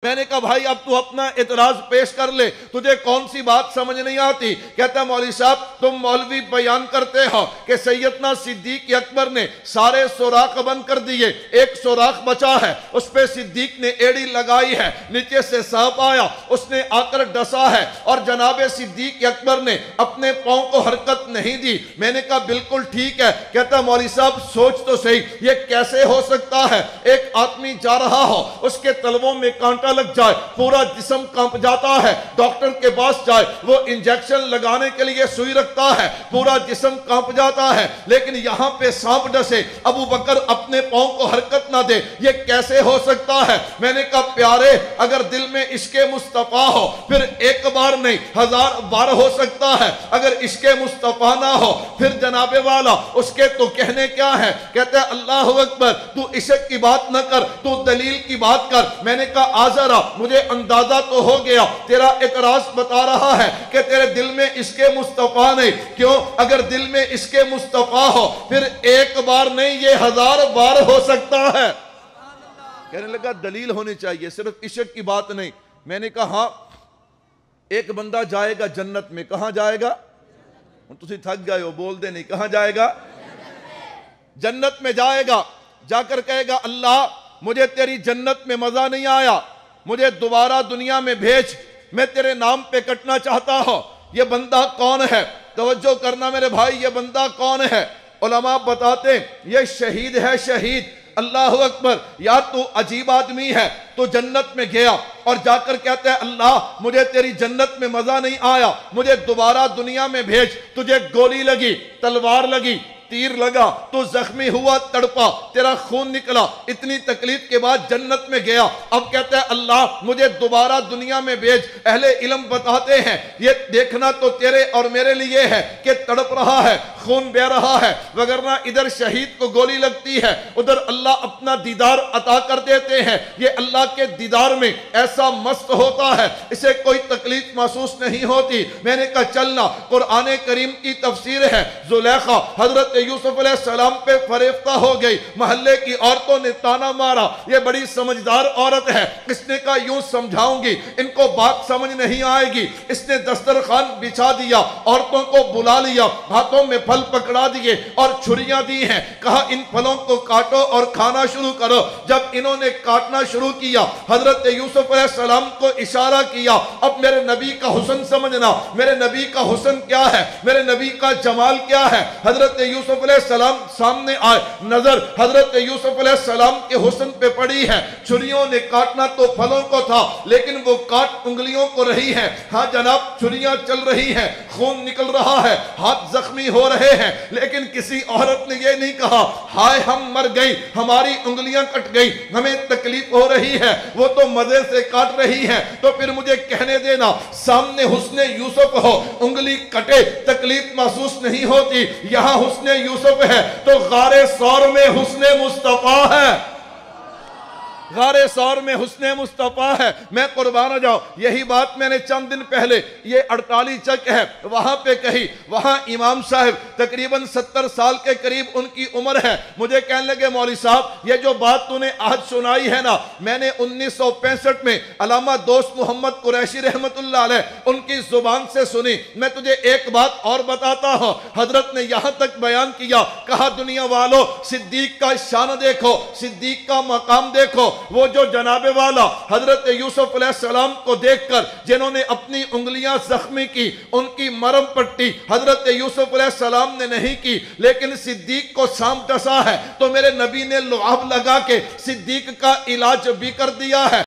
میں نے کہا بھائی اب تو اپنا اعتراض پیش کر لے، تجھے کون سی بات سمجھ نہیں آتی؟ کہتا ہے مولوی صاحب تم مولوی بیان کرتے ہو کہ سیدنا صدیق اکبر نے سارے سوراخ بند کر دیے، ایک سوراخ بچا ہے، اس پہ صدیق نے ایڑی لگائی ہے، نیچے سے سانپ آیا، اس نے آ کر ڈسا ہے اور جناب صدیق اکبر نے اپنے پاؤں کو حرکت نہیں دی۔ میں نے کہا بالکل ٹھیک ہے۔ کہتا ہے مولوی صاحب سوچ تو صحیح یہ کیسے ہو سکتا ہے؟ ایک آدمی جا رہا ہو، اس کے تلووں میں کانٹا لگ جائے، پورا جسم کانپ جاتا ہے، ڈاکٹر کے پاس جائے، وہ انجیکشن لگانے کے لیے سوئی رکھتا ہے، پورا جسم کانپ جاتا ہے، لیکن یہاں پہ سانپ ڈسے، ابو بکر اپنے پاؤں کو حرکت نہ دے، یہ کیسے ہو سکتا ہے؟ میں نے کہا پیارے اگر دل میں عشق مصطفیٰ ہو پھر ایک بار نہیں 1000 بار ہو سکتا ہے، اگر عشق مصطفیٰ نہ ہو پھر جناب والا اس کے تو کہنے کیا ہے؟ کہتے ہیں اللہ اکبر، تو عشق کی بات نہ کر، تو دلیل کی بات کر۔ میں نے کہا آزرا مجھے اندازہ تو ہو گیا تیرا اعتراض بتا رہا ہے کہ تیرے دل میں عشق مصطفیٰ نہیں، کیوں؟ اگر دل میں عشق مصطفیٰ ہو پھر ایک بار نہیں یہ 1000 بار ہو سکتا ہے۔ کہنے لگا دلیل ہونی چاہیے، صرف عشق کی بات نہیں۔ میں نے کہا ہاں ایک بندہ جائے گا جنت میں، کہاں جائے گا؟ تسی تھک گئے ہو بول دے نہیں، کہاں جائے گا؟ جنت میں جائے گا، جا کر کہے گا اللہ مجھے تیری جنت میں مزہ نہیں آیا، مجھے دوبارہ دنیا میں بھیج، میں تیرے نام پہ کٹنا چاہتا ہوں۔ یہ بندہ کون ہے؟ توجہ کرنا میرے بھائی، یہ بندہ کون ہے؟ علماء بتاتے ہیں یہ شہید ہے، شہید۔ اللہ اکبر، یا تو عجیب آدمی ہے، تو جنت میں گیا اور جا کر کہتا ہے اللہ مجھے تیری جنت میں مزہ نہیں آیا، مجھے دوبارہ دنیا میں بھیج، تجھے گولی لگی، تلوار لگی، تیر لگا، تو زخمی ہوا، تڑپا، تیرا خون نکلا، اتنی تکلیف کے بعد جنت میں گیا، اب کہتا ہے اللہ مجھے دوبارہ دنیا میں بھیج۔ اہل علم بتاتے ہیں یہ دیکھنا تو تیرے اور میرے لیے ہے کہ تڑپ رہا ہے، خون بہ رہا ہے، وگرنہ ادھر شہید کو گولی لگتی ہے، ادھر اللہ اپنا دیدار عطا کر دیتے ہیں۔ یہ اللہ کے دیدار میں ایسا مست ہوتا ہے، اسے کوئی تکلیف محسوس نہیں ہوتی۔ میں نے کہا چلنا، قرآن کریم کی تفسیر ہے، زلیخا حضرت یوسف علیہ السلام پہ فریفتہ ہو گئی، محلے کی عورتوں نے تانا مارا، یہ بڑی سمجھدار عورت ہے، اس نے کہا یوں سمجھاؤں گی ان کو بات سمجھ نہیں آئے گی۔ اس نے دسترخوان بچھا دیا، عورتوں کو بلا لیا، ہاتھوں میں پھل پکڑا دیے اور چھریاں دی ہیں، کہا ان پھلوں کو کاٹو اور کھانا شروع کرو۔ جب انہوں نے کاٹنا شروع کیا، حضرت یوسف علیہ السلام کو اشارہ کیا، اب میرے نبی کا حسن سمجھنا، میرے نبی کا حسن کیا ہے، میرے نبی کا جمال کیا ہے۔ حضرت یوسف علیہ السلام سامنے آئے، نظر حضرت یوسف علیہ السلام کے حسن پہ پڑی ہے۔ چھریوں نے کاٹنا تو پھلوں کو تھا، لیکن وہ کاٹ انگلیوں کو رہی ہے۔ ہاں جناب چھریاں چل رہی ہیں، خون نکل رہا ہے، ہاتھ زخمی ہو رہے ہیں، لیکن کسی عورت نے یہ نہیں کہا ہائے ہم مر گئی، ہماری انگلیاں کٹ گئی، ہمیں تکلیف ہو رہی ہے، وہ تو مزے سے کاٹ رہی ہے۔ تو پھر مجھے کہنے دینا سامنے حسن یوسف ہو، انگلی کٹے تکلیف محسوس نہیں ہوتی، یہاں حسن یوسف ہے تو غار ثور میں حسن مصطفیٰ ہے، غار ثور میں حسن مصطفیٰ ہے۔ میں قربان جاؤ، یہی بات میں نے چند دن پہلے یہ 48 چک ہے وہاں پہ کہی، وہاں امام صاحب تقریباً 70 سال کے قریب ان کی عمر ہے، مجھے کہنے لگے مولوی صاحب یہ جو بات تو نے آج سنائی ہے نا، میں نے 1965 میں علامہ دوست محمد قریشی رحمت اللہ علیہ ان کی زبان سے سنی۔ میں تجھے ایک بات اور بتاتا ہوں، حضرت نے یہاں تک بیان کیا، کہا دنیا والو صدیق کا شان دیکھو، صدیق کا مقام دیکھو، وہ جو جناب والا حضرت یوسف علیہ السلام کو دیکھ کر جنہوں نے اپنی انگلیاں زخمی کی، ان کی مرم پٹی حضرت یوسف علیہ السلام نے نہیں کی، لیکن صدیق کو سانپ ڈسا ہے تو میرے نبی نے لعاب لگا کے صدیق کا علاج بھی کر دیا ہے۔